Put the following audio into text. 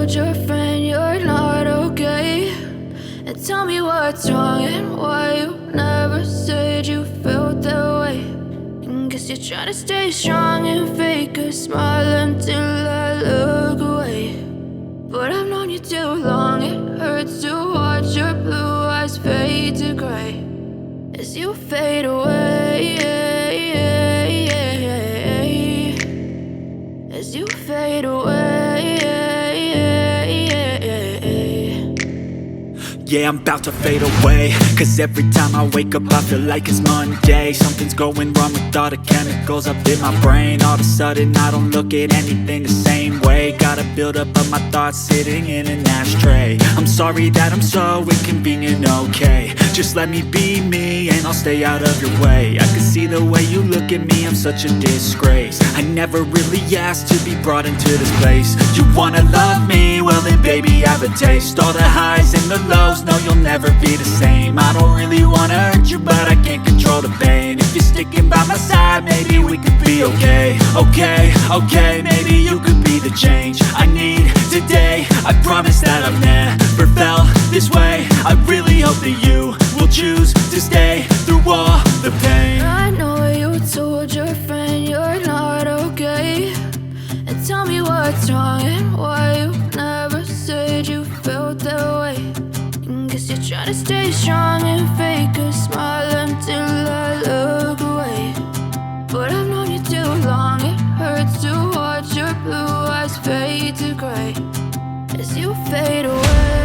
told your friend you're not okay, and tell me what's wrong and why you never said you felt that way. And guess you're trying to stay strong and fake a smile until I look away. But I've known you too long, it hurts to watch your blue eyes fade to gray as you fade away, as you fade away. Yeah, I'm about to fade away, cause every time I wake up I feel like it's Monday. Something's going wrong with all the chemicals up in my brain. All of a sudden I don't look at anything the same way. Gotta build up of my thoughts sitting in an ashtray. I'm sorry that I'm so inconvenient, okay. Just let me be me and I'll stay out of your way. I can see the way you look at me, I'm such a disgrace. I never really asked to be brought into this place. You wanna love me? Well then baby, have a taste. All the highs and the lows, no, you'll never be the same. I don't really wanna hurt you, but I can't control the pain. If you're sticking by my side, maybe we could be okay. Okay, maybe you could be the change I need today. I promise that I've never felt this way. I really hope that you will choose to stay through all the pain. I know you told your friend you're not okay, and tell me what's wrong and why you never said you felt that way. And guess you're trying to stay strong and fake a smile until I look away. But I've known you too long, it hurts to watch your blue eyes fade to gray as you fade away.